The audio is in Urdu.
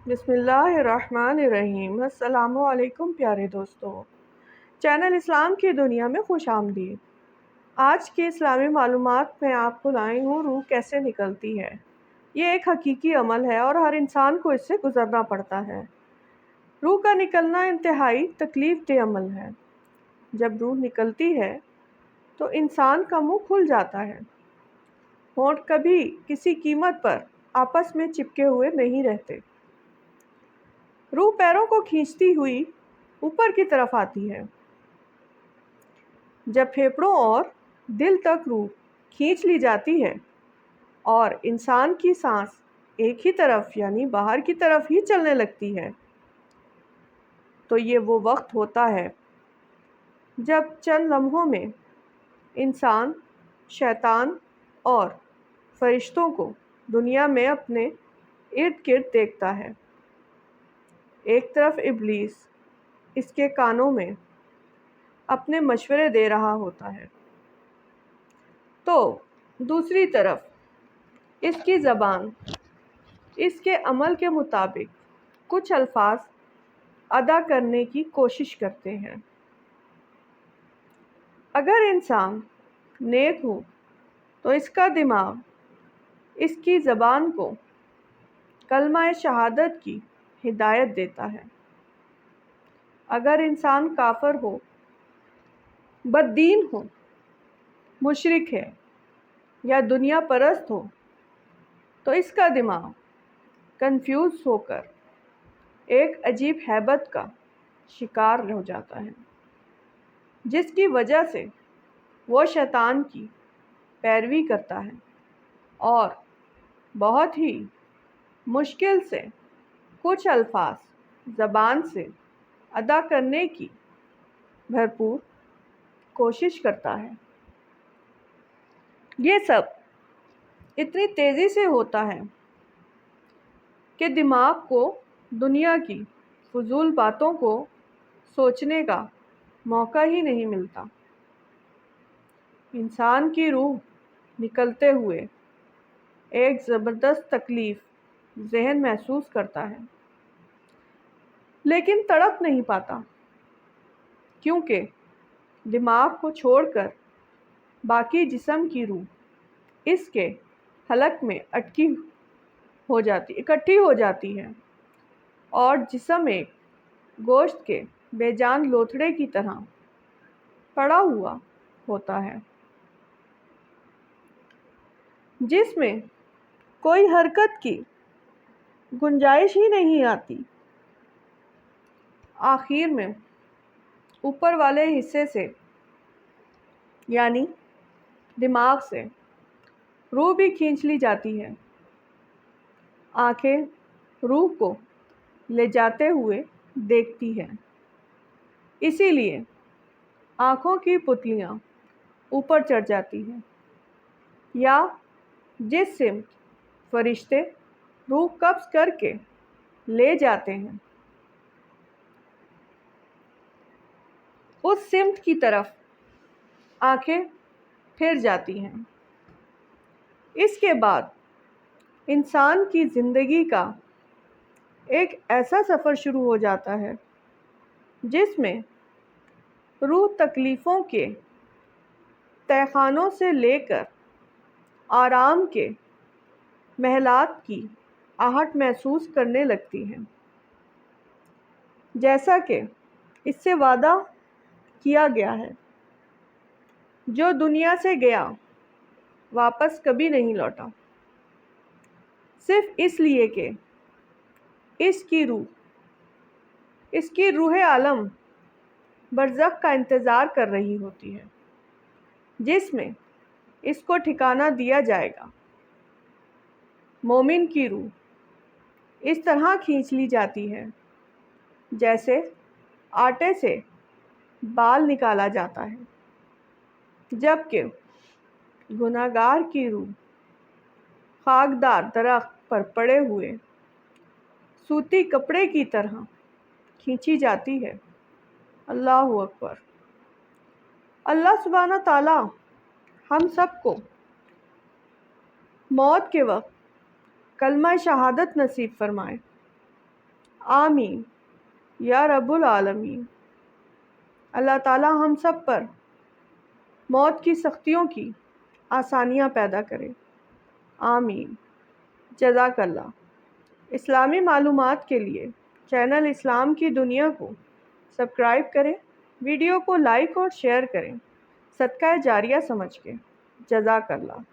بسم اللہ الرحمن الرحیم۔ السلام علیکم پیارے دوستو، چینل اسلام کی دنیا میں خوش آمدید۔ آج کی اسلامی معلومات میں آپ کو لائی ہوں روح کیسے نکلتی ہے۔ یہ ایک حقیقی عمل ہے اور ہر انسان کو اس سے گزرنا پڑتا ہے۔ روح کا نکلنا انتہائی تکلیف دہ عمل ہے۔ جب روح نکلتی ہے تو انسان کا منہ کھل جاتا ہے۔ ہونٹ کبھی کسی قیمت پر آپس میں چپکے ہوئے نہیں رہتے۔ روح پیروں کو کھینچتی ہوئی اوپر کی طرف آتی ہے۔ جب پھیپھڑوں اور دل تک روح کھینچ لی جاتی ہے اور انسان کی سانس ایک ہی طرف یعنی باہر کی طرف ہی چلنے لگتی ہے تو یہ وہ وقت ہوتا ہے جب چند لمحوں میں انسان شیطان اور فرشتوں کو دنیا میں اپنے ارد گرد دیکھتا ہے۔ ایک طرف ابلیس اس کے کانوں میں اپنے مشورے دے رہا ہوتا ہے تو دوسری طرف اس کی زبان اس کے عمل کے مطابق کچھ الفاظ ادا کرنے کی کوشش کرتے ہیں۔ اگر انسان نیک ہو تو اس کا دماغ اس کی زبان کو کلمہ شہادت کی ہدایت دیتا ہے۔ اگر انسان کافر ہو، بددین ہو، مشرک ہے یا دنیا پرست ہو تو اس کا دماغ کنفیوز ہو کر ایک عجیب ہیبت کا شکار ہو جاتا ہے جس کی وجہ سے وہ شیطان کی پیروی کرتا ہے اور بہت ہی مشکل سے کچھ الفاظ زبان سے ادا کرنے کی بھرپور کوشش کرتا ہے۔ یہ سب اتنی تیزی سے ہوتا ہے کہ دماغ کو دنیا کی فضول باتوں کو سوچنے کا موقع ہی نہیں ملتا۔ انسان کی روح نکلتے ہوئے ایک زبردست تکلیف ذہن محسوس کرتا ہے لیکن تڑپ نہیں پاتا کیونکہ دماغ کو چھوڑ کر باقی جسم کی روح اس کے حلق میں اکٹھی ہو جاتی ہے اور جسم ایک گوشت کے بے جان لوتھڑے کی طرح پڑا ہوا ہوتا ہے جس میں کوئی حرکت کی گنجائش ہی نہیں آتی۔ آخر میں اوپر والے حصے سے یعنی دماغ سے روح بھی کھینچ لی جاتی ہے۔ آنکھیں روح کو لے جاتے ہوئے دیکھتی ہیں، اسی لیے آنکھوں کی پتلیاں اوپر چڑھ جاتی ہیں یا جس سمت فرشتے روح قبض کر کے لے جاتے ہیں اس سمت کی طرف آنکھیں پھر جاتی ہیں۔ اس کے بعد انسان کی زندگی کا ایک ایسا سفر شروع ہو جاتا ہے جس میں روح تکلیفوں کے تہخانوں سے لے کر آرام کے محلات کی آہٹ محسوس کرنے لگتی ہے۔ جیسا کہ اس سے وعدہ کیا گیا ہے، جو دنیا سے گیا واپس کبھی نہیں لوٹا، صرف اس لیے کہ اس کی روح عالم برزخ کا انتظار کر رہی ہوتی ہے جس میں اس کو ٹھکانہ دیا جائے گا۔ مومن کی روح اس طرح کھینچ لی جاتی ہے جیسے آٹے سے بال نکالا جاتا ہے، جبکہ گنہگار کی روح خاکدار درخت پر پڑے ہوئے سوتی کپڑے کی طرح کھینچی جاتی ہے۔ اللہ اکبر۔ اللہ سبحانہ تعالیٰ ہم سب کو موت کے وقت کلمہ شہادت نصیب فرمائے۔ آمین یا رب العالمین۔ اللہ تعالیٰ ہم سب پر موت کی سختیوں کی آسانیاں پیدا کرے، آمین۔ جزاک اللہ۔ اسلامی معلومات کے لیے چینل اسلام کی دنیا کو سبسکرائب کریں، ویڈیو کو لائک اور شیئر کریں، صدقہ جاریہ سمجھ کے۔ جزاک اللہ۔